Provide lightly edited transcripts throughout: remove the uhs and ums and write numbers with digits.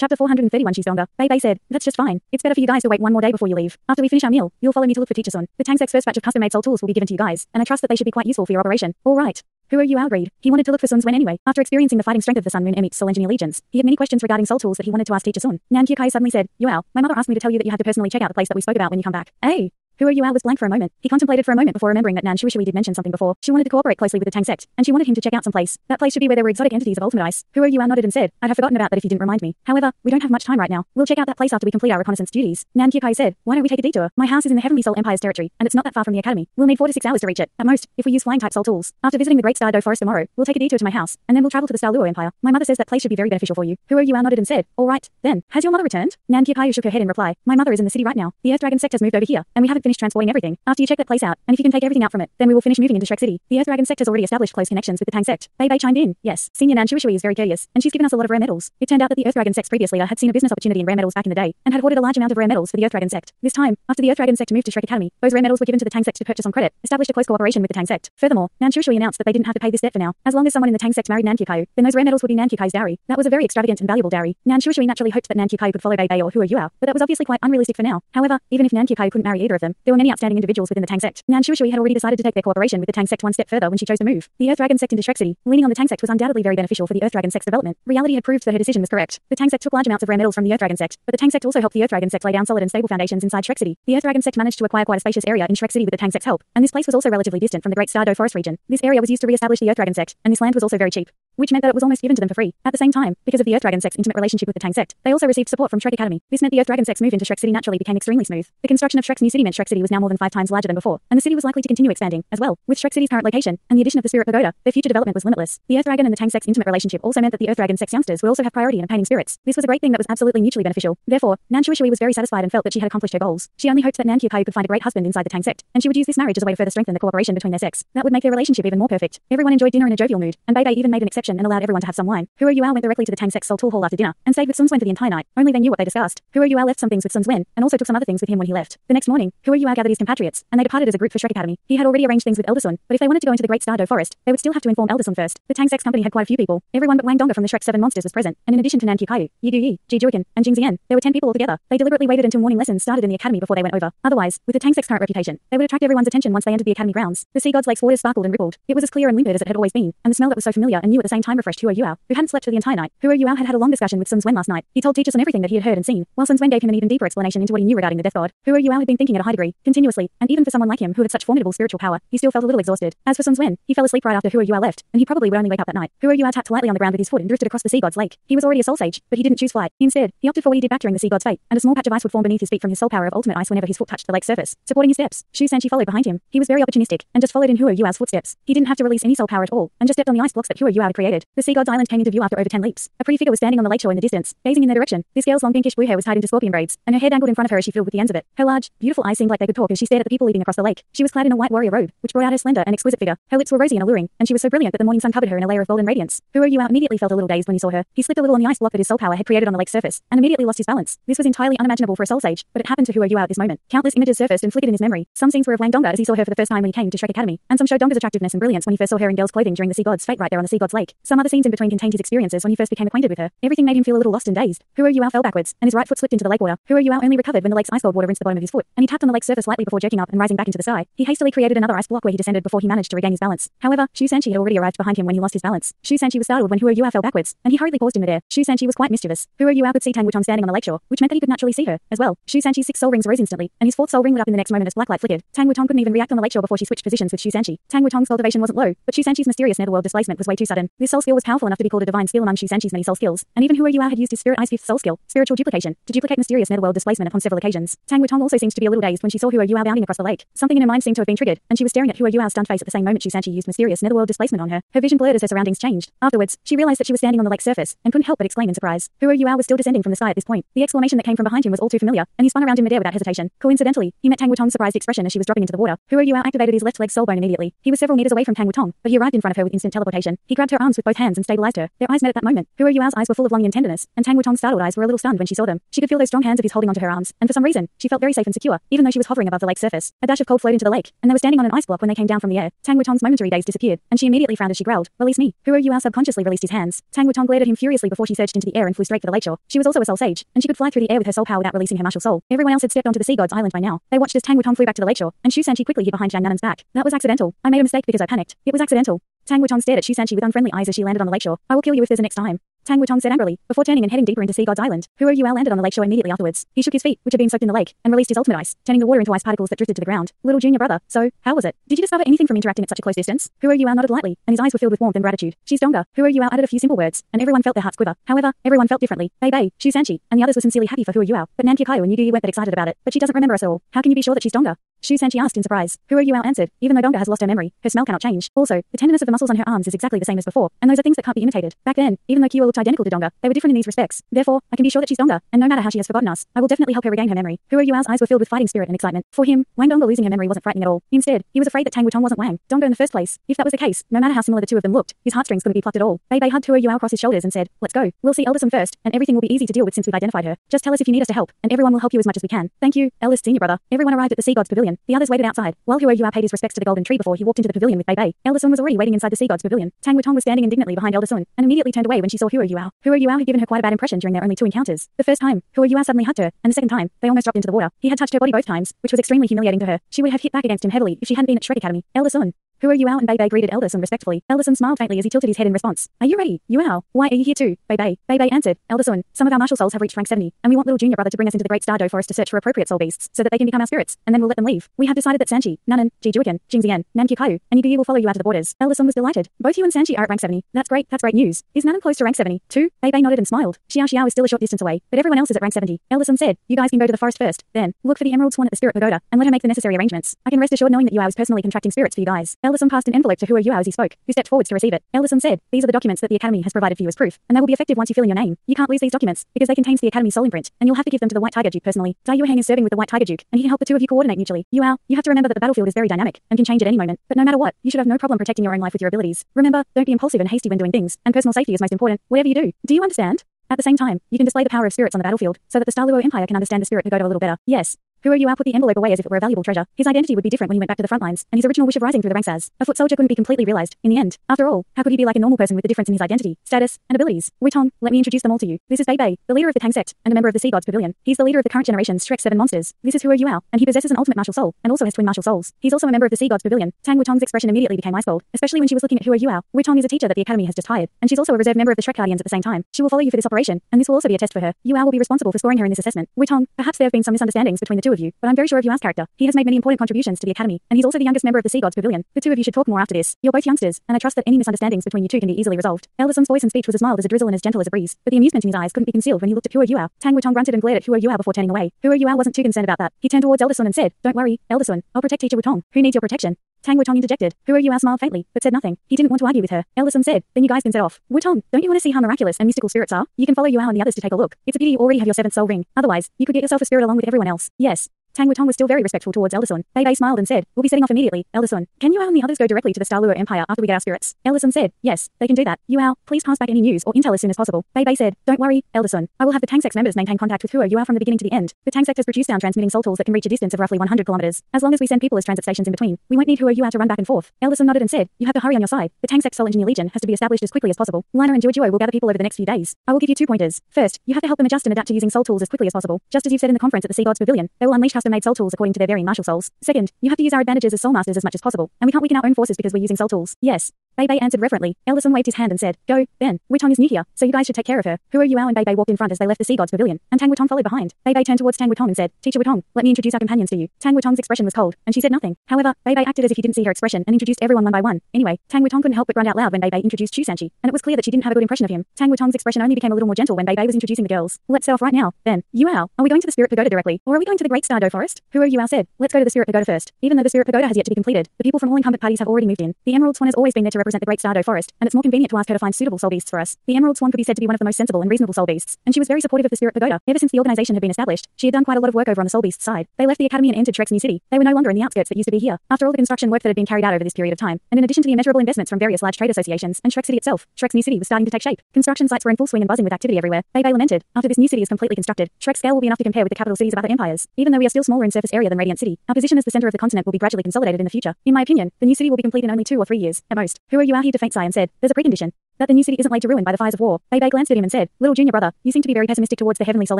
Chapter 431. She's stronger. Bei said, that's just fine. It's better for you guys to wait one more day before you leave. After we finish our meal, you'll follow me to look for Teacher Sun. The Tang Sect's first batch of custom-made soul tools will be given to you guys, and I trust that they should be quite useful for your operation. All right. Who you agreed. He wanted to look for Sun's Wen anyway. After experiencing the fighting strength of the Sun Moon Emme's Soul Engineer Legions, he had many questions regarding soul tools that he wanted to ask Teacher Sun. Nan Kyukai suddenly said, Yuao, my mother asked me to tell you that you have to personally check out the place that we spoke about when you come back. Hey. Who was blank for a moment. He contemplated for a moment before remembering that Nan Shui did mention something before. She wanted to cooperate closely with the Tang Sect, and she wanted him to check out some place. That place should be where there were exotic entities of ultimate ice. Who nodded and said, I'd have forgotten about that if you didn't remind me. However, we don't have much time right now. We'll check out that place after we complete our reconnaissance duties. Nan Kyukai said, why don't we take a detour? My house is in the Heavenly Soul Empire's territory, and it's not that far from the academy. We'll need 4 to 6 hours to reach it, at most, if we use flying type soul tools. After visiting the Great Star Do Forest tomorrow, we'll take a detour to my house, and then we'll travel to the Douluo Empire. My mother says that place should be very beneficial for you. Who nodded and said, all right, then. Has your mother returned? Nan Kyukai shook her head in reply. My mother is in the city right now. The Earth Dragon Sect has moved over here, and we haven't finished transporting everything. After you check that place out, and if you can take everything out from it, then we will finish moving into Shrek City. The Earth Dragon Sect has already established close connections with the Tang Sect. Bei chimed in. Yes. Senior Nan Shui is very curious, and she's given us a lot of rare metals. It turned out that the Earth Dragon Sect's previous leader had seen a business opportunity in rare metals back in the day, and had hoarded a large amount of rare metals for the Earth Dragon Sect. This time, after the Earth Dragon Sect moved to Shrek Academy, those rare metals were given to the Tang Sect to purchase on credit, established a close cooperation with the Tang Sect. Furthermore, Nan Shui announced that they didn't have to pay this debt for now. As long as someone in the Tang Sect married Nan Kyukai, then those rare metals would be Nan Kyukai's dowry. That was a very extravagant and valuable dowry. Nan Shui naturally hoped that Nan Kyukai could follow Bei or Hua Yuao, but that was obviously quite unrealistic for now. However, even if Nan Kyukai couldn't marry either of them, there were many outstanding individuals within the Tang Sect. Nan Shui had already decided to take their cooperation with the Tang Sect one step further when she chose to move the Earth Dragon Sect into Shrek City. Leaning on the Tang Sect was undoubtedly very beneficial for the Earth Dragon Sect's development. Reality had proved that her decision was correct. The Tang Sect took large amounts of rare metals from the Earth Dragon Sect, but the Tang Sect also helped the Earth Dragon Sect lay down solid and stable foundations inside Shrek City. The Earth Dragon Sect managed to acquire quite a spacious area in Shrek City with the Tang Sect's help, and this place was also relatively distant from the Great Star Do Forest region. This area was used to re-establish the Earth Dragon Sect, and this land was also very cheap, which meant that it was almost given to them for free. At the same time, because of the Earth Dragon Sect's intimate relationship with the Tang Sect, they also received support from Shrek Academy. This meant the Earth Dragon Sect's move into Shrek City naturally became extremely smooth. The construction of Shrek's new city meant Shrek City was now more than 5 times larger than before, and the city was likely to continue expanding as well. With Shrek City's current location and the addition of the Spirit Pagoda, their future development was limitless. The Earth Dragon and the Tang Sect's intimate relationship also meant that the Earth Dragon Sect's youngsters would also have priority in obtaining spirits. This was a great thing that was absolutely mutually beneficial. Therefore, Nan Shui was very satisfied and felt that she had accomplished her goals. She only hoped that Nan Kyukai could find a great husband inside the Tang Sect, and she would use this marriage as a way to further strengthen the cooperation between their sects. That would make their relationship even more perfect. Everyone enjoyed dinner in a jovial mood, and Bei even made an exception and allowed everyone to have some wine. Hua Yuao went directly to the Tang Sect's Soul Tool Hall after dinner, and stayed with Sun Wen for the entire night. Only they knew what they discussed. Hua Yuao left some things with Sun Wen, and also took some other things with him when he left. The next morning, Hua Yuao gathered his compatriots, and they departed as a group for Shrek Academy. He had already arranged things with Elder Sun, but if they wanted to go into the Great Star Do Forest, they would still have to inform Elder Sun first. The Tang Sect's company had quite a few people. Everyone but Wang Donga from the Shrek 7 monsters was present, and in addition to Nan Kyukai, Yi Yi, Ji Juiken, and Jing Zian, there were 10 people altogether. They deliberately waited until morning lessons started in the academy before they went over. Otherwise, with the Tang Sect's current reputation, they would attract everyone's attention once they entered the academy grounds. The Sea God's Lake's waters sparkled and rippled. It was as clear and limpid as it had always been, and the smell that was so familiar and new at the same time refreshed Hua Yuao, who hadn't slept for the entire night. Hua Yuao had had a long discussion with Sun Wen last night. He told Teacher Sun everything that he had heard and seen, while Sun Wen gave him an even deeper explanation into what he knew regarding the Death God. Hua Yuao had been thinking at a high degree, continuously, and even for someone like him who had such formidable spiritual power, he still felt a little exhausted. As for Sun Wen, he fell asleep right after Hua Yuao left, and he probably would only wake up that night. Hua Yuao tapped lightly on the ground with his foot and drifted across the Sea God's Lake. He was already a soul sage, but he didn't choose flight. Instead, he opted for what he did back during the Sea God's fate, and a small patch of ice would form beneath his feet from his soul power of ultimate ice whenever his foot touched the lake's surface, supporting his steps. Shu Sanchi followed behind him. He was very opportunistic, and just followed in Hua Yuao's footsteps. He didn't have to release any soul power at all, and just stepped on the ice blocks that Hua Yuao had created. The Sea God's Island came into view after over 10 leaps. A pretty figure was standing on the lakeshore in the distance, gazing in their direction. This girl's long pinkish blue hair was tied into scorpion braids, and her hair dangled in front of her as she fiddled with the ends of it. Her large, beautiful eyes seemed like they could talk as she stared at the people leaping across the lake. She was clad in a white warrior robe, which brought out her slender and exquisite figure. Her lips were rosy and alluring, and she was so brilliant that the morning sun covered her in a layer of golden radiance. Hua Yuao immediately felt a little dazed when he saw her. He slipped a little on the ice block that his soul power had created on the lake's surface, and immediately lost his balance. This was entirely unimaginable for a soul sage, but it happened to Hua Yuao at this moment. Countless images surfaced and flickered in his memory. Some scenes were of Wang Donga as he saw her for the first time when he came to Shrek Academy, and some showed Donga's attractiveness and brilliance when he first saw her in girl's clothing during the Sea God's fate right there on the Sea God's Lake. Some other scenes in between contained his experiences when he first became acquainted with her. Everything made him feel a little lost and dazed. Hua Yuao fell backwards, and his right foot slipped into the lake water. Hua Yuao only recovered when the lake's ice cold water rinsed the bottom of his foot, and he tapped on the lake's surface lightly before jerking up and rising back into the sky. He hastily created another ice block where he descended before he managed to regain his balance. However, Shu Sanchi had already arrived behind him when he lost his balance. Shu Sanchi was startled when Hua Yuao fell backwards, and he hurriedly paused in midair. Shu Sanchi was quite mischievous. Hua Yuao could see Tang Wutong standing on the lakeshore, which meant that he could naturally see her as well. Shu Sanchi's 6 soul rings rose instantly, and his 4th soul ring lit up in the next moment as black light flickered. Tang Wutong couldn't even react on the lakeshore before she switched positions with Shu Sanchi. Tang Wutong's cultivation wasn't low, but Shu Sanchi's mysterious netherworld displacement was way too sudden. This soul skill was powerful enough to be called a divine skill among Shu Sanchi's many soul skills, and even Hua Yuao had used his Spirit Eye's 5th soul skill, spiritual duplication, to duplicate mysterious netherworld displacement upon several occasions. Tang Wutong also seemed to be a little dazed when she saw Hua Yuao bounding across the lake. Something in her mind seemed to have been triggered, and she was staring at Hua Yuao's stunned face at the same moment Shu Sanchi used mysterious netherworld displacement on her. Her vision blurred as her surroundings changed. Afterwards, she realized that she was standing on the lake's surface, and couldn't help but exclaim in surprise. Hua Yuao was still descending from the sky at this point. The exclamation that came from behind him was all too familiar, and he spun around in midair without hesitation. Coincidentally, he met Tang Wutong's surprised expression as she was dropping into the water. Hua Yuao activated his left leg soul bone immediately. He was several meters away from Tang Wutong, but he arrived in front of her with instant teleportation. He grabbed her arm arms with both hands and stabilized her. Their eyes met at that moment. Huo Yuao's eyes were full of longing and tenderness, and Tang Wutong's startled eyes were a little stunned when she saw them. She could feel those strong hands of his holding onto her arms, and for some reason, she felt very safe and secure, even though she was hovering above the lake's surface. A dash of cold flowed into the lake, and they were standing on an ice block when they came down from the air. Tang Wutong's momentary daze disappeared, and she immediately frowned as she growled, "Release me." Huo Yuao subconsciously released his hands. Tang Wutong glared at him furiously before she surged into the air and flew straight for the lakeshore. She was also a soul sage, and she could fly through the air with her soul power without releasing her martial soul. Everyone else had stepped onto the sea god's island by now. They watched as Tang Wutong flew back to the lakeshore, and Shu Sanqi quickly hid behind Jiang Nanan's back. That was accidental. I made a mistake because I panicked. It was accidental. Tang Wutong stared at Shu Sanqi with unfriendly eyes as she landed on the lakeshore. "I will kill you if there's a next time." Tang Wutong said angrily, before turning and heading deeper into Sea God's Island. Huo Yuao landed on the lakeshore immediately afterwards. He shook his feet, which had been soaked in the lake, and released his ultimate ice, turning the water into ice particles that drifted to the ground. "Little junior brother, so, how was it? Did you discover anything from interacting at such a close distance?" Huo Yuao nodded lightly, and his eyes were filled with warmth and gratitude. "She's stronger." Huo Yuao added a few simple words, and everyone felt their hearts quiver. However, everyone felt differently. Bei Bei, Shu Sanqi, and the others were sincerely happy for Huo Yuao, but Nan Qiuqiu and Yu Yu weren't that excited about it. "But she doesn't remember us at all. How can you be sure that she's stronger?" Shu Sanqi asked in surprise. Huo Yuao answered, "Even though Donga has lost her memory, her smell cannot change. Also, the tenderness of the muscles on her arms is exactly the same as before, and those are things that can't be imitated. Back then, even though Qiuqiu looked identical to Donga, they were different in these respects. Therefore, I can be sure that she's stronger, and no matter how she has forgotten us, I will definitely help her regain her memory." Huo Yuao's eyes were filled with fighting spirit and excitement. For him, Wang Donga losing her memory wasn't frightening at all. Instead, he was afraid that Tang Wutong wasn't Wang Donga in the first place. If that was the case, no matter how similar the two of them looked, his heartstrings couldn't be plucked at all. Bei Bei hugged Huo Yuao across his shoulders and said, "Let's go. We'll see Elderson first, and everything will be easy to deal with since we've identified her. Just tell us if you need us to help, and everyone will help you as much as we can." "Thank you, eldest senior brother." Everyone arrived at the Sea God's pavilion. The others waited outside, while Huo Yuao paid his respects to the golden tree before he walked into the pavilion with Bei Bei. Elderson was already waiting inside the Sea God's pavilion. Tang Wutong was standing indignantly behind Elderson, and immediately turned away when she saw Huo Yuao. Huo Yuao had given her quite a bad impression during their only two encounters. The first time, Huo Yuao suddenly hugged her, and the second time, they almost dropped into the water. He had touched her body both times, which was extremely humiliating to her. She would have hit back against him heavily if she hadn't been at Shrek Academy. Elderson. Huo Yuao and Bei Bei greeted Elderson respectfully. Elderson smiled faintly as he tilted his head in response. "Are you ready, Yuao? Why are you here too, Bei Bei?" Bei Bei answered, "Elderson, some of our martial souls have reached rank 70, and we want little junior brother to bring us into the Great Stardow Forest to search for appropriate soul beasts, so that they can become our spirits, and then we'll let them leave. We have decided that Sanqi, Nanan, Ji Juiken, Jing Zian, Nan Qiuqiu, and Yu will follow you out to the borders." Elderson was delighted. "Both you and Sanqi are at rank 70. That's great news. Is Nanan close to rank 70, too?" Bei Bei nodded and smiled. Xiao is still a short distance away, but everyone else is at rank 70. Elderson said, "You guys can go to the forest first, then look for the Emerald Swan at the Spirit Pagoda, and let her make the necessary arrangements. I can rest assured knowing that Yuao is personally contracting spirits for you guys." Elderson passed an envelope to Huo Yuao as he spoke, who stepped forwards to receive it. Elderson said, "These are the documents that the Academy has provided for you as proof, and they will be effective once you fill in your name. You can't lose these documents, because they contain the Academy's soul imprint, and you'll have to give them to the White Tiger Duke personally. Dai Yuehang is serving with the White Tiger Duke, and he can help the two of you coordinate mutually. Yuao, you have to remember that the battlefield is very dynamic, and can change at any moment, but no matter what, you should have no problem protecting your own life with your abilities. Remember, don't be impulsive and hasty when doing things, and personal safety is most important, whatever you do. Do you understand? At the same time, you can display the power of spirits on the battlefield, so that the Douluo Empire can understand the Spirit Pagoda a little better." "Yes." Huo Yuao put the envelope away as if it were a valuable treasure. His identity would be different when he went back to the front lines, and his original wish of rising through the ranks as a foot soldier couldn't be completely realized. In the end, after all, how could he be like a normal person with the difference in his identity, status, and abilities? Wutong, let me introduce them all to you. This is Bei Bei, the leader of the Tang Sect, and a member of the Sea God's Pavilion. He's the leader of the current generation's Shrek 7 monsters. This is Huo Yuao, and he possesses an ultimate martial soul, and also has twin martial souls. He's also a member of the Sea God's Pavilion. Tang Wutong's expression immediately became ice cold, especially when she was looking at Huo Yuao. Wutong is a teacher that the Academy has just hired, and she's also a reserve member of the Shrek Guardians at the same time. She will follow you for this operation, and this will also be a test for her. Yuao will be responsible for scoring her in this assessment. Wutong, perhaps there have been some misunderstandings between the two of you, but I'm very sure of Yuao's character. He has made many important contributions to the Academy, and he's also the youngest member of the Sea God's Pavilion. The two of you should talk more after this. You're both youngsters, and I trust that any misunderstandings between you two can be easily resolved. Elderson's voice and speech was as mild as a drizzle and as gentle as a breeze, but the amusement in his eyes couldn't be concealed when he looked at Huo Yuao. Tang Wutong grunted and glared at Huo Yuao before turning away. Huo Yuao wasn't too concerned about that. He turned towards Elderson and said, "Don't worry, Elderson, I'll protect Teacher Wutong. Who needs your protection?" Tang Wutong interjected. Huo Yuao smiled faintly, but said nothing. He didn't want to argue with her. Elderson said, "Then you guys can set off. Wutong, don't you want to see how miraculous and mystical spirits are? You can follow Yuao and the others to take a look. It's a pity you already have your 7th soul ring. Otherwise, you could get yourself a spirit along with everyone else." "Yes." Tang Wutong was still very respectful towards Elderson. Bei Bei smiled and said, "We'll be setting off immediately. Elderson, can Yuao and the others go directly to the Douluo Empire after we get our spirits?" Elderson said, "Yes, they can do that. Yuao, please pass back any news or intel as soon as possible." Bei Bei said, "Don't worry, Elderson. I will have the Tang Sect's members maintain contact with Huo Yuao from the beginning to the end. The Tang Sect has produced sound transmitting soul tools that can reach a distance of roughly 100 kilometers. As long as we send people as transit stations in between, we won't need Huo Yuao to run back and forth." Elderson nodded and said, "You have to hurry on your side. The Tang Sect Soul Engineer Legion has to be established as quickly as possible. Liner and Duo will gather people over the next few days. I will give you 2 pointers. First, you have to help them adjust and adapt to using soul tools as quickly as possible. Just as you've said in the conference at the Sea God's Pavilion, they will unleash custom-made soul tools according to their varying martial souls. Second, you have to use our advantages as soul masters as much as possible, and we can't weaken our own forces because we're using soul tools." "Yes." Bei Bei answered reverently. Elderson waved his hand and said, "Go, then. Wutong is new here, so you guys should take care of her." Huo Yuao and Bei Bei walked in front as they left the Sea God's Pavilion, and Tang Wutong followed behind. Bei Bei turned towards Tang Wutong and said, "Teacher Wutong, let me introduce our companions to you." Tang Wutong's expression was cold, and she said nothing. However, Bei Bei acted as if he didn't see her expression and introduced everyone one by one. Anyway, Tang Wutong couldn't help but grunt out loud when Bei Bei introduced Shu Sanqi, and it was clear that she didn't have a good impression of him. Tang Wutong's expression only became a little more gentle when Bei Bei was introducing the girls. "Let's set off right now, then. Yuao, are we going to the Spirit Pagoda directly, or are we going to the Great Stardow Forest?" Huo Yuao said, "Let's go to the Spirit Pagoda first. Even though the Spirit Pagoda has yet to be completed, the people from all incumbent parties have already moved in. The Emerald Swan has always been there to represent the Great Stardow Forest, and it's more convenient to ask her to find suitable soul beasts for us. The Emerald Swan could be said to be one of the most sensible and reasonable soul beasts, and she was very supportive of the Spirit Pagoda. Ever since the organization had been established, she had done quite a lot of work over on the soul beast side. They left the academy and entered Shrek's new city. They were no longer in the outskirts that used to be here. After all the construction work that had been carried out over this period of time, and in addition to the immeasurable investments from various large trade associations and Shrek City itself, Shrek's new city was starting to take shape. Construction sites were in full swing and buzzing with activity everywhere. Bei lamented, after this new city is completely constructed, Shrek's scale will be enough to compare with the capital cities of other empires. Even though we are still smaller in surface area than Radiant City, our position as the center of the continent will be gradually consolidated in the future. In my opinion, the new city will be complete in only 2 or 3 years, at most. Who are you out here to faint sigh and said, there's a precondition. That the new city isn't laid to ruin by the fires of war. Bei glanced at him and said, little junior brother, you seem to be very pessimistic towards the Heavenly Soul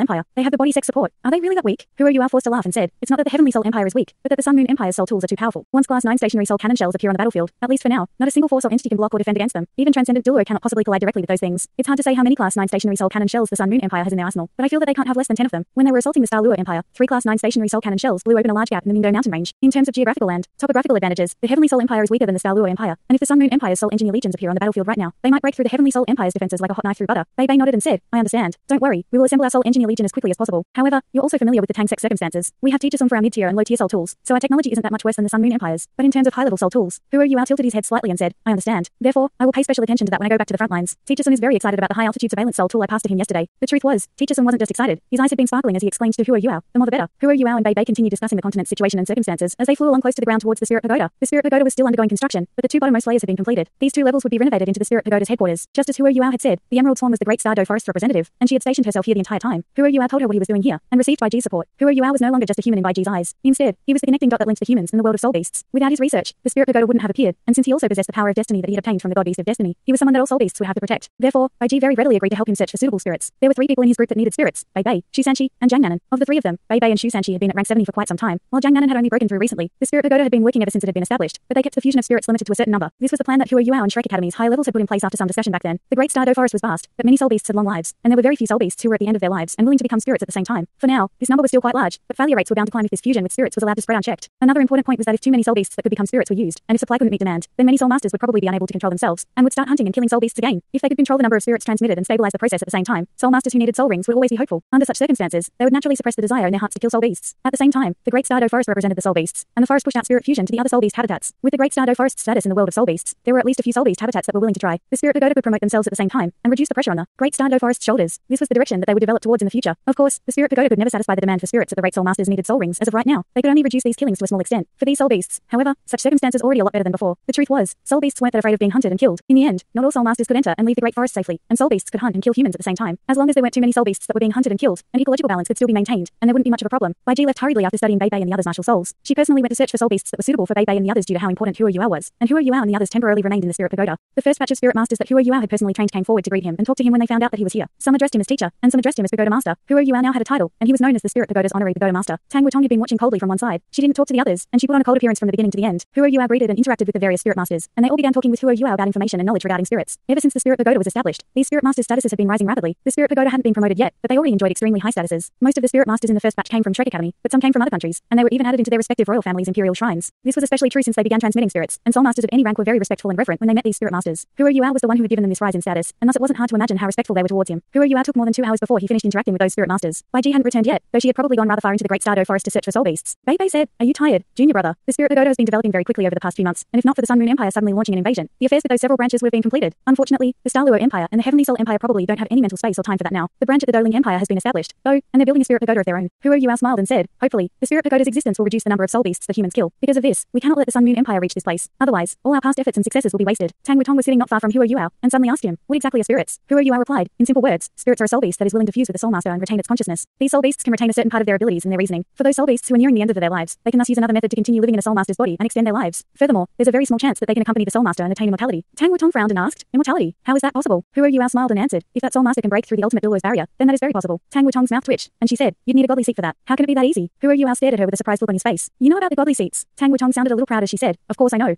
Empire. They have the body Sect support. Are they really that weak? Who are you forced to laugh and said, it's not that the Heavenly Soul Empire is weak, but that the Sun Moon Empire's soul tools are too powerful. Once Class 9 stationary soul cannon shells appear on the battlefield, at least for now, not a single force or entity can block or defend against them. Even transcendent Douluo cannot possibly collide directly with those things. It's hard to say how many Class 9 stationary soul cannon shells the Sun Moon Empire has in their arsenal, but I feel that they can't have less than 10 of them. When they were assaulting the Dalu Empire, 3 Class 9 stationary soul cannon shells blew open a large gap in the Mingdo mountain range. In terms of geographical and topographical advantages, the Heavenly Soul Empire is weaker than the Dalu Empire, and if the Sun Moon Empire's soul engineer legions appear on the battlefield right now, they might break through the Heavenly Soul Empire's defenses like a hot knife through butter. Bei nodded and said, I understand. Don't worry, we will assemble our soul engineer legion as quickly as possible. However, you're also familiar with the Tang Sect circumstances. We have teachers on for our mid-tier and low-tier soul tools, so our technology isn't that much worse than the Sun Moon Empire's. But in terms of high-level soul tools, who are you out tilted his head slightly and said, I understand. Therefore, I will pay special attention to that when I go back to the front lines. Teacherson is very excited about the high-altitude surveillance soul tool I passed to him yesterday. The truth was, Teacherson wasn't just excited. His eyes had been sparkling as he exclaimed to Who are you out? The more the better. Who are you out? And Bei continued discussing the continent's situation and circumstances as they flew along close to the ground towards the Spirit Pagoda. The Spirit Pagoda was still undergoing construction, but the 2 bottommost layers had been completed. These 2 levels would be renovated into the Spirit Pagoda's headquarters. Just as Who are you out had said, the Emerald Swan was the Great Stardow Forest representative, and she had stationed herself here the entire time. Who are you out told her what he was doing here, and received Baiji's support. Who are you out was no longer just a human in Baiji's eyes. Instead, he was the connecting dot that links the humans and the world of soul beasts. Without his research, the Spirit Pagoda wouldn't have appeared, and since he also possessed the power of destiny that he had obtained from the god beast of destiny, he was someone that all soul beasts would have to protect. Therefore, Baiji very readily agreed to help him search for suitable spirits. There were 3 people in his group that needed spirits: Bei, Shu Sanchi, and Jiang Nanan. Of the 3 of them, Bei and Shu Sanchi had been at rank 70 for quite some time, while Jiang Nanan had only broken through recently. The Spirit Pagoda had been working ever since it had been established, but they kept the fusion of spirits limited to a certain number. This was the plan that Hua Yuao and Shrek Academy's high levels had put in place after some discussion back then. The Great Stardow Forest was vast, but many soul beasts had long lives, and there were very few soul beasts who were at the end of their lives and willing to become spirits at the same time. For now, this number was still quite large, but failure rates were bound to climb if this fusion with spirits was allowed to spread unchecked. Another important point was that if too many soul beasts that could become spirits were used, and if supply couldn't meet demand, then many soul masters would probably be unable to control themselves, and would start hunting and killing soul beasts again. If they could control the number of spirits transmitted and stabilize the process at the same time, soul masters who needed soul rings would always be hopeful. Under such circumstances, they would naturally suppress the desire in their hearts to kill soul beasts. At the same time, the Great Stardow Forest represented the soul beasts, and the forest pushed out spirit fusion to the other soul beast habitats. With the Great Stardow Forest's status in the world of soul beasts, there were at least a few soul beast habitats that were willing to try. The Spirit Pagoda could promote themselves at the same time, and reduce the pressure on the Great Stardow Forest's shoulders. This was the direction that they would develop towards in the future. Of course, the Spirit Pagoda could never satisfy the demand for spirits at the rate soul masters needed soul rings as of right now. They could only reduce these killings to a small extent. For these soul beasts, however, such circumstances already a lot better than before. The truth was, soul beasts weren't that afraid of being hunted and killed. In the end, not all soul masters could enter and leave the Great Forest safely, and soul beasts could hunt and kill humans at the same time. As long as there weren't too many soul beasts that were being hunted and killed, an ecological balance could still be maintained, and there wouldn't be much of a problem. Baiji left hurriedly after studying Bei and the others' martial souls. She personally went to search for soul beasts that were suitable for Bei and the others due to how important Hua Yuao was, and Hua Yuao and the others temporarily remained in the Spirit Pagoda. The first batch of spirit masters that Hua Yuao had personally trained came forward to greet him and talk to him when they found out that he was here. Some addressed him as teacher, and some addressed him as Pagoda Master. Hua Yuao now had a title, and he was known as the Spirit Pagoda's honorary Pagoda Master. Tang Wutong had been watching coldly from one side. She didn't talk to the others, and she put on a cold appearance from the beginning to the end. Hua Yuao greeted and interacted with the various spirit masters, and they all began talking with Hua Yuao about information and knowledge regarding spirits. Ever since the Spirit Pagoda was established, these spirit masters' statuses had been rising rapidly. The Spirit Pagoda hadn't been promoted yet, but they already enjoyed extremely high statuses. Most of the spirit masters in the first batch came from Shrek Academy, but some came from other countries, and they were even added into their respective royal families' imperial shrines. This was especially true since they began transmitting spirits, and soul masters of any rank were very respectful and reverent when they met these spirit masters. Hua Yuao was the one who had given them this rise in status, and thus it wasn't hard to imagine how respectful they were towards him. Hua Yuao took more than 2 hours before he finished interacting with those spirit masters. Baiji hadn't returned yet, though she had probably gone rather far into the Great Stardow Forest to search for soul beasts. Bei said, are you tired, junior brother? The Spirit Pagoda has been developing very quickly over the past few months, and if not for the Sun Moon Empire suddenly launching an invasion, the affairs with those several branches would have been completed. Unfortunately, the Daluo Empire and the Heavenly Soul Empire probably don't have any mental space or time for that now. The branch at the Douluo Empire has been established, though, and they're building a Spirit Pagoda of their own. Hua Yuao smiled and said, hopefully, the Spirit Pagoda's existence will reduce the number of soul beasts that humans kill. Because of this, we cannot let the Sun Moon Empire reach this place. Otherwise, all our past efforts and successes will be wasted. Tang Wutong was sitting not far from Hua Yuao, and suddenly asked him, what exactly are spirits? Hua Yuao replied, in simple words, spirits are a soul beast that is willing to fuse with the soul master and retain its consciousness. These soul beasts can retain a certain part of their abilities and their reasoning. For those soul beasts who are nearing the end of their lives, they can thus use another method to continue living in a soul master's body and extend their lives. Furthermore, there's a very small chance that they can accompany the soul master and attain immortality. Tang Wutong frowned and asked, immortality? How is that possible? Hua Yuao smiled and answered, if that soul master can break through the ultimate Douluo's barrier, then that is very possible. Tang Wutong's mouth twitched, and she said, you'd need a godly seat for that. How can it be that easy? Hua Yuao stared at her with a surprised look on his face. You know about the godly seats? Tang Wutong sounded a little proud as she said, of course I know.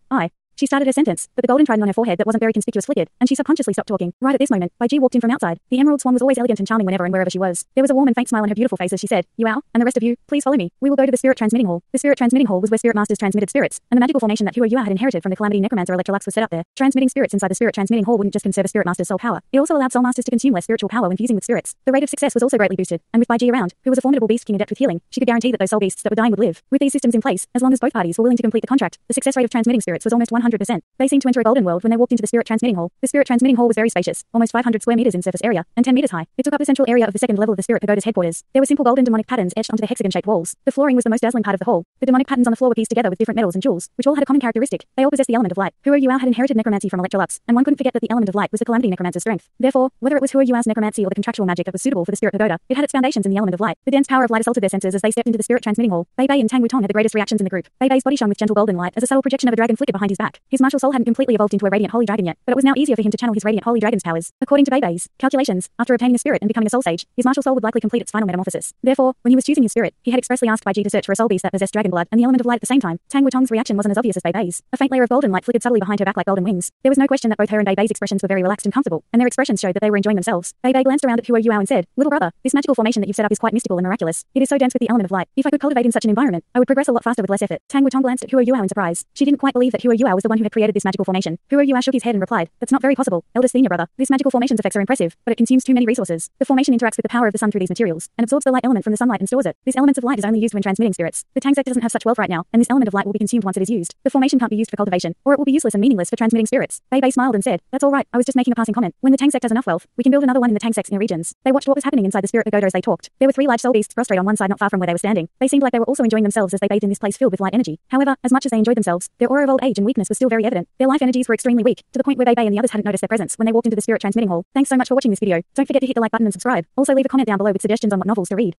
She started her sentence, but the golden trident on her forehead that wasn't very conspicuous flickered, and she subconsciously stopped talking. Right at this moment, Baiji walked in from outside. The Emerald Swan was always elegant and charming whenever and wherever she was. There was a warm and faint smile on her beautiful face as she said, Yuao, and the rest of you, please follow me. We will go to the Spirit Transmitting Hall. The Spirit Transmitting Hall was where spirit masters transmitted spirits, and the magical formation that Hua Yuao had inherited from the Calamity Necromancer Electrolux was set up there. Transmitting spirits inside the Spirit Transmitting Hall wouldn't just conserve a spirit master's soul power. It also allowed soul masters to consume less spiritual power when fusing with spirits. The rate of success was also greatly boosted, and with Baiji around, who was a formidable beast king adept with healing, she could guarantee that those soul beasts that were dying would live. With these systems in place, as long as both parties were willing to complete the contract, the success rate of transmitting spirits was almost 100%. 100%. They seemed to enter a golden world when they walked into the spirit transmitting hall. The spirit transmitting hall was very spacious, almost 500 square meters in surface area, and 10 meters high. It took up the central area of the second level of the spirit pagoda's headquarters. There were simple golden demonic patterns etched onto the hexagon-shaped walls. The flooring was the most dazzling part of the hall. The demonic patterns on the floor were pieced together with different metals and jewels, which all had a common characteristic. They all possessed the element of light. Hua Yuao had inherited necromancy from Electrolux, and one couldn't forget that the element of light was the calamity necromancer's strength. Therefore, whether it was Hua Yuao's necromancy or the contractual magic that was suitable for the spirit pagoda, it had its foundations in the element of light. The dense power of light assaulted their senses as they stepped into the spirit transmitting hall. Bei Bei and Tang Wutong had the greatest reactions in the group. Bei Bei's body shone with gentle golden light as a subtle projection of a dragon flickered behind his back. His martial soul hadn't completely evolved into a radiant holy dragon yet, but it was now easier for him to channel his radiant holy dragon's powers. According to Bei Bei's calculations, after obtaining a spirit and becoming a soul sage, his martial soul would likely complete its final metamorphosis. Therefore, when he was choosing his spirit, he had expressly asked Bai Ji to search for a soul beast that possessed dragon blood and the element of light at the same time. Tang Wutong's reaction wasn't as obvious as Bei Bei's. A faint layer of golden light flickered subtly behind her back like golden wings. There was no question that both her and Bei Bei's expressions were very relaxed and comfortable, and their expressions showed that they were enjoying themselves. Bei Bei glanced around at Hua Yuao and said, "Little brother, this magical formation that you've set up is quite mystical and miraculous. It is so dense with the element of light. If I could cultivate in such an environment, I would progress a lot faster with less effort." Tang Wutong glanced at Hua Yuao in surprise. She didn't quite believe that Hua Yuao was the one who had created this magical formation. Hua Yuao shook his head and replied, "That's not very possible, eldest senior brother. This magical formation's effects are impressive, but it consumes too many resources. The formation interacts with the power of the sun through these materials, and absorbs the light element from the sunlight and stores it. This element of light is only used when transmitting spirits. The Tang Sect doesn't have such wealth right now, and this element of light will be consumed once it is used. The formation can't be used for cultivation, or it will be useless and meaningless for transmitting spirits." Bei Bei smiled and said, "That's all right, I was just making a passing comment. When the Tang Sect has enough wealth, we can build another one in the Tang Sect's near regions." They watched what was happening inside the spirit pagoda as they talked. There were 3 large soul beasts prostrate on one side not far from where they were standing. They seemed like they were also enjoying themselves as they bathed in this place filled with light energy. However, as much as they enjoyed themselves, their aura of old age and weakness was still very evident. Their life energies were extremely weak, to the point where Bei Bei and the others hadn't noticed their presence when they walked into the spirit transmitting hall. Thanks so much for watching this video. Don't forget to hit the like button and subscribe. Also leave a comment down below with suggestions on what novels to read.